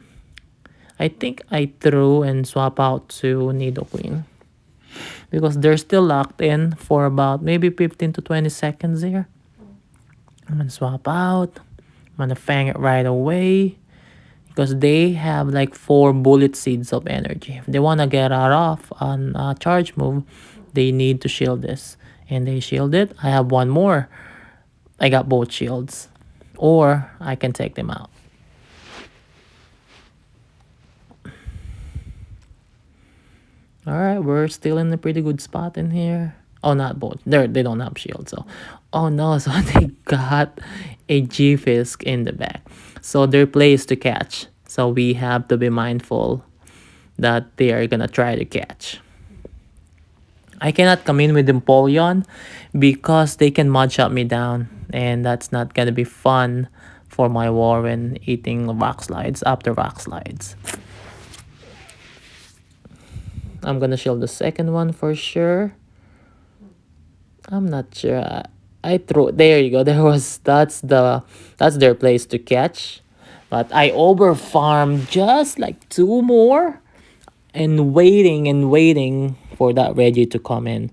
I think I threw and swap out to Nidoqueen. Because they're still locked in for about maybe 15 to 20 seconds here. I'm gonna swap out. I'm gonna fang it right away. Because they have like 4 bullet seeds of energy. If they wanna get out off on a charge move, they need to shield this. And they shield it. I have one more. I got both shields. Or I can take them out. Alright, we're still in a pretty good spot in here. Oh, not both. They don't have shield, so. Oh no, so they got a G-Fisk in the back. So their play is to catch. So we have to be mindful that they are gonna try to catch. I cannot come in with Empoleon because they can mud shot me down. And that's not gonna be fun for my Warren eating rock slides after rock slides. I'm gonna shield the second one for sure. I'm not sure. I threw. There you go. That's their place to catch. But I over farmed just like 2 more and waiting for that Reggie to come in.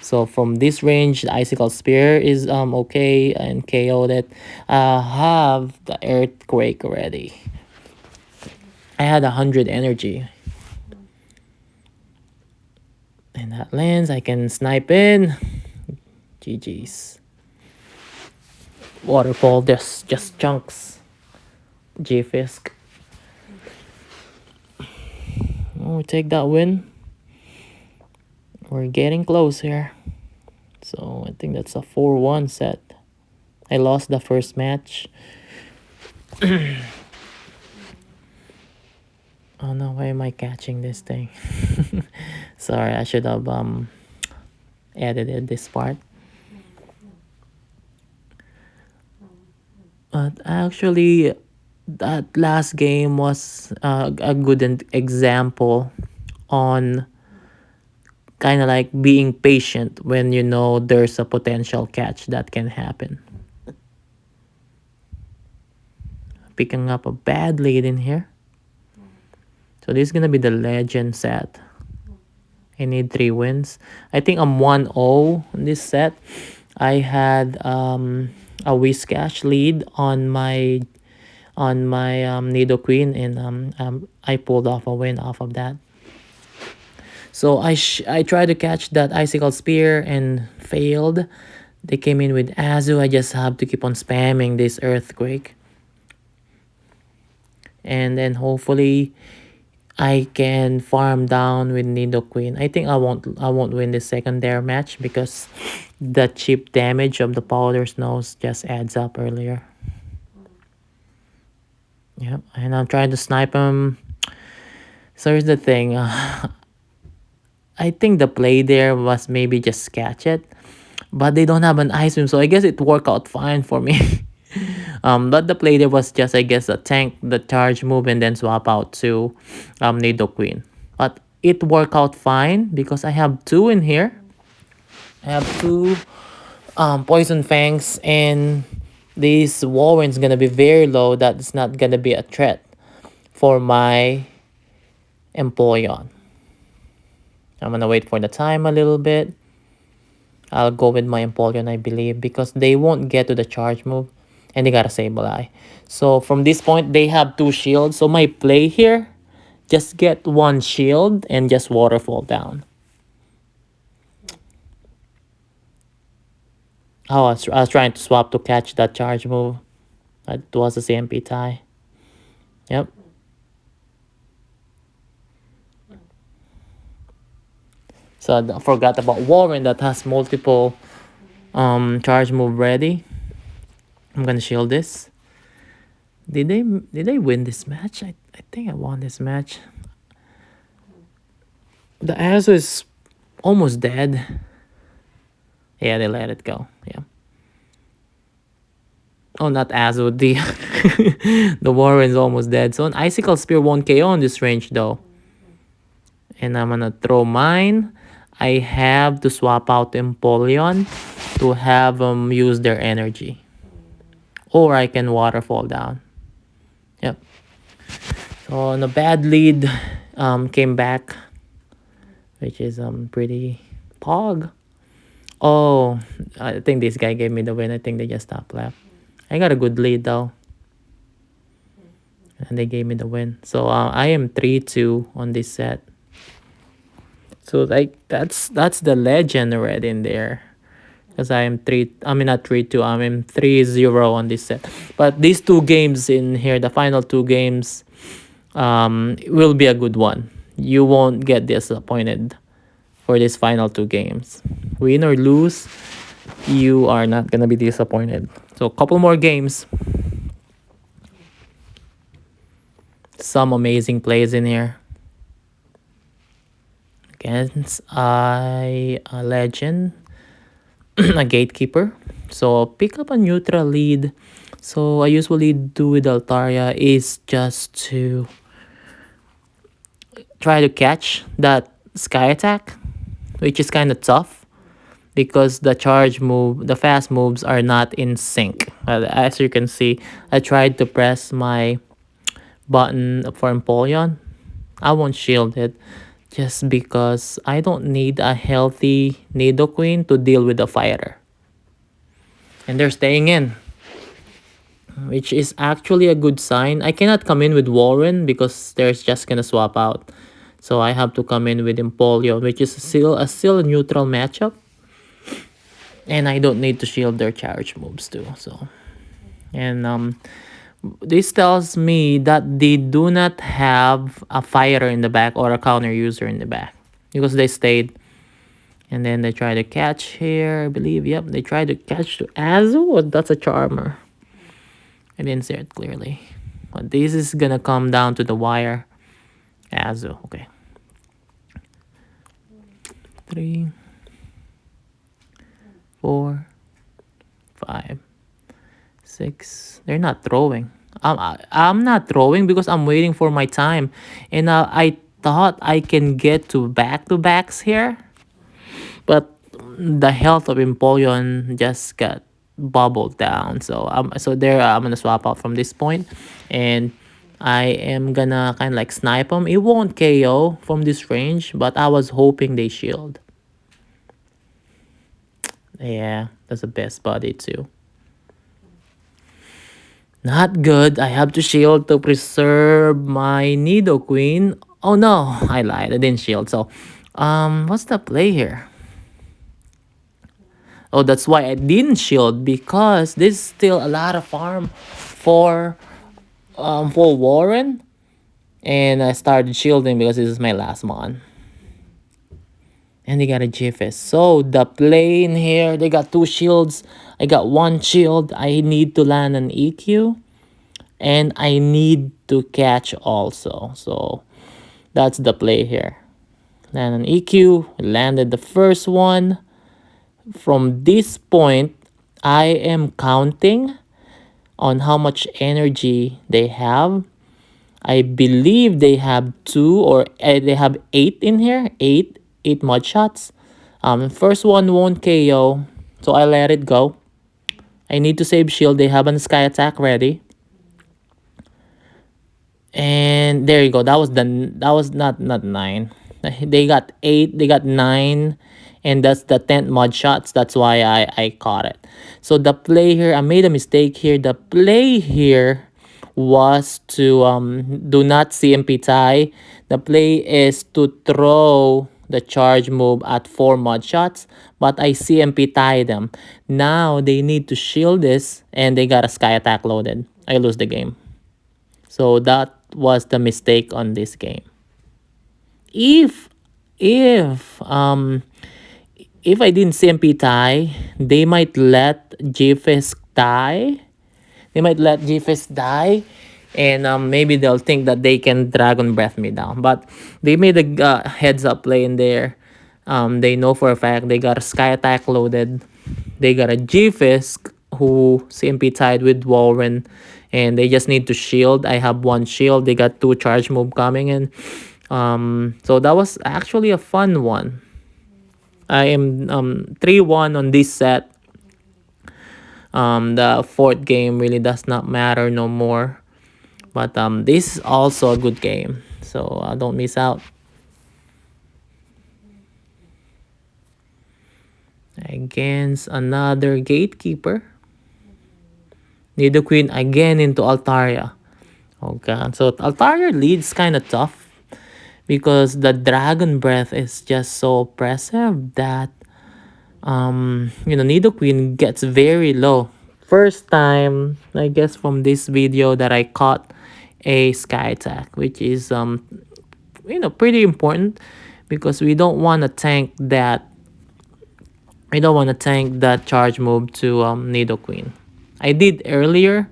So from this range, the Icicle Spear is okay and KO'd it. I have the Earthquake already. I had 100 energy. And that lands, I can snipe in. GG's. Waterfall, just chunks. G-Fisk. Oh, we take that win. We're getting close here. So I think that's a 4-1 set. I lost the first match. Oh no, why am I catching this thing? Sorry, I should have edited this part. But actually, that last game was a good example on kind of like being patient when you know there's a potential catch that can happen. Picking up a bad lead in here. So this is gonna be the legend set. I need 3 wins. I think I'm 1-0 in this set. I had a Whiscash lead on my on my Nidoqueen, and I pulled off a win off of that. So I tried to catch that icicle spear and failed. They came in with Azu. I just have to keep on spamming this earthquake, and then hopefully I can farm down with Nidoqueen. I think I won't win the secondary match because the cheap damage of the powder's nose just adds up earlier. Yep, and I'm trying to snipe him. So here's the thing. I think the play there was maybe just catch it, but they don't have an ice beam, so I guess it worked out fine for me. But the play there was just, I guess, a tank the charge move and then swap out to Nidoqueen. But it worked out fine because I have two in here. I have two Poison Fangs, and this Walrein's gonna be very low. That's not gonna be a threat for my Empoleon. I'm gonna wait for the time a little bit. I'll go with my Empoleon, I believe, because they won't get to the charge move, and they got a Sableye. So from this point, they have two shields. So my play here, just get one shield and just waterfall down. Oh, I was trying to swap to catch that charge move. It was a CMP tie. Yep. So I forgot about Walrein that has multiple charge move ready. I'm gonna shield this. Did they win this match? I think I won this match. The Azu is almost dead. Yeah, they let it go. Yeah. Oh, not Azu. The the Warren's almost dead. So an Icicle Spear won't KO on this range though. And I'm gonna throw mine. I have to swap out Empoleon to have them use their energy. Or I can waterfall down. Yep. So on a bad lead, came back, which is pretty pog. Oh, I think this guy gave me the win. I think they just stopped left. I got a good lead though, and they gave me the win. So I am 3-2 on this set. So like that's the legend right in there. Because I am not 3-2, I'm 3-0 on this set. But these two games in here, the final two games, will be a good one. You won't get disappointed for these final two games. Win or lose, you are not gonna be disappointed. So a couple more games. Some amazing plays in here. Against a legend, a gatekeeper. So pick up a neutral lead. So I usually do with Altaria is just to try to catch that sky attack, which is kind of tough because the charge move, the fast moves are not in sync. As you can see, I tried to press my button for Empoleon. I won't shield it just because I don't need a healthy Nidoqueen to deal with the fighter. And they're staying in, which is actually a good sign. I cannot come in with Walrein because they're just gonna swap out. So I have to come in with Empoleon, which is still a neutral matchup. And I don't need to shield their charge moves too. So, and this tells me that they do not have a fighter in the back or a counter user in the back because they stayed. And then they try to catch here, I believe. Yep, they try to catch to Azu, or that's a Charmer. I didn't see it clearly. But this is gonna come down to the wire. Azu, okay. 3, 4, 5, 6. They're not throwing. I'm not throwing because I'm waiting for my time. And I thought I can get to back-to-backs here. But the health of Empoleon just got bubbled down. So I'm gonna swap out from this point, and I am gonna kind of like snipe them. It won't KO from this range, but I was hoping they shield. Yeah, that's the best body too. Not good. I have to shield to preserve my Nidoqueen. Oh no, I lied. I didn't shield. So, what's the play here? Oh, that's why I didn't shield because there's still a lot of farm for Walrein, and I started shielding because this is my last mon. And they got a GFS. So the play in here, they got two shields. I got one shield. I need to land an EQ, and I need to catch also. So that's the play here. Land an EQ. Landed the first one. From this point, I am counting on how much energy they have. I believe they have two or they have eight in here. Eight mud shots. First one won't KO, so I let it go. I need to save shield. They have a sky attack ready. And there you go. That was not nine. They got eight. They got nine, and that's the 10th mud shots. That's why I caught it. So the play here, I made a mistake here. The play here was to do not CMP tie. The play is to throw the charge move at 4 mud shots, but I CMP tie them. Now they need to shield this, and they got a sky attack loaded. I lose the game. So that was the mistake on this game. If if um if I didn't CMP tie, they might let GFS die. They might let GFS die, and maybe they'll think that they can Dragon Breath me down. But they made a heads up play in there. They know for a fact they got a Sky Attack loaded. They got a G-Fisk who CMP tied with Walrein, and they just need to shield. I have one shield. They got two charge move coming in. So that was actually a fun one. I am 3-1 on this set. The fourth game really does not matter no more. But this is also a good game. So don't miss out. Against another gatekeeper. Nidoqueen again into Altaria. Oh god. So Altaria leads kind of tough because the Dragon Breath is just so oppressive that Nidoqueen gets very low. First time, I guess, from this video that I caught a Sky Attack, which is pretty important because we don't want to tank that. We don't want to tank that charge move to Nidoqueen. I did earlier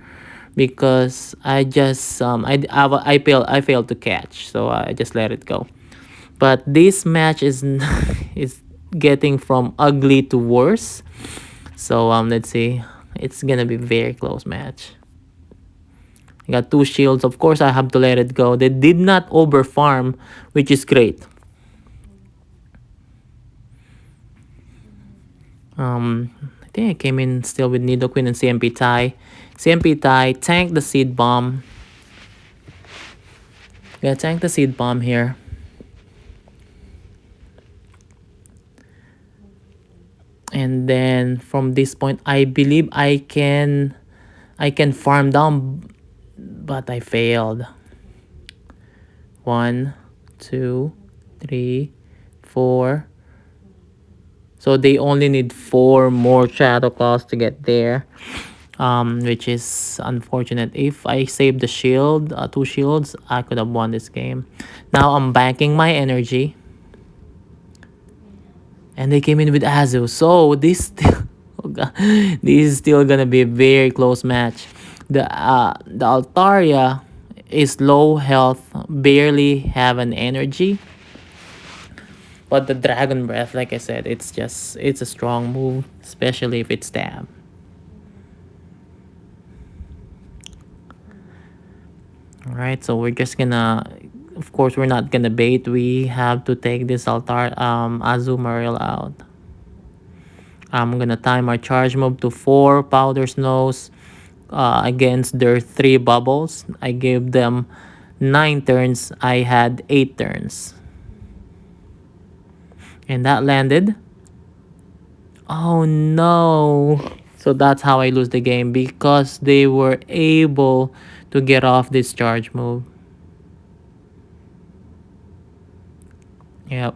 because I just I failed to catch, so I just let it go. But this match is is getting from ugly to worse. So let's see. It's gonna be very close match. I got two shields. Of course, I have to let it go. They did not over farm, which is great. I think I came in still with Nidoqueen and CMP tie. CMP tie, tank the seed bomb. Yeah, tank the seed bomb here. And then from this point, I believe I can farm down, but I failed. 1, 2, 3, 4. So they only need 4 more Shadow Claws to get there, which is unfortunate. If I saved the shield, 2 shields, I could have won this game. Now I'm banking my energy. And they came in with Azu. So this oh God, this is still gonna be a very close match. The Altaria is low health, barely have an energy. But the Dragon Breath, like I said, it's a strong move, especially if it's stab. Alright, so we're just gonna, of course we're not gonna bait. We have to take this Azumarill out. I'm gonna time our charge move to 4 Powder Snows against their 3 bubbles. I gave them 9 turns. I had 8 turns. And that landed. Oh no. So that's how I lose the game, because they were able to get off this charge move. Yep.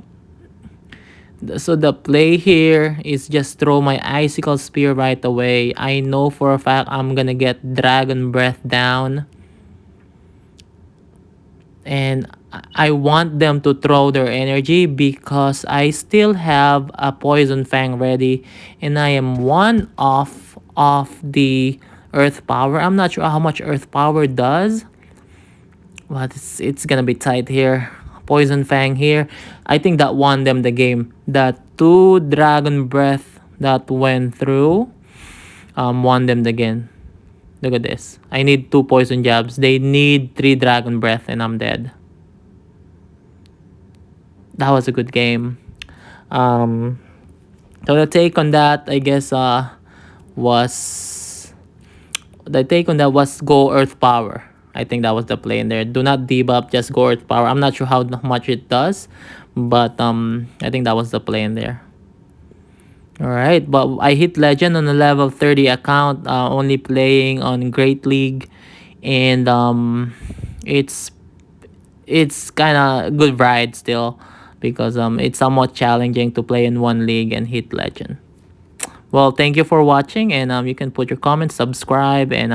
So the play here is just throw my icicle spear right away. I know for a fact I'm gonna get dragon breath down, and I want them to throw their energy because I still have a poison fang ready, and I am one off the earth power. I'm not sure how much earth power does, but it's gonna be tight here. Poison fang here, I think that won them the game. The 2 dragon breath that went through won them the game. Look at this, I need 2 poison jabs, they need 3 dragon breath, and I'm dead. That was a good game. Um, so the take on that, I guess, was go Earth Power. I think that was the play in there. Do not debuff, just go Earth Power. I'm not sure how much it does, but I think that was the play in there. All right, but I hit Legend on a level 30 account, only playing on Great League, and it's kind of good ride still, because it's somewhat challenging to play in one league and hit Legend. Well, thank you for watching, and you can put your comments, subscribe, and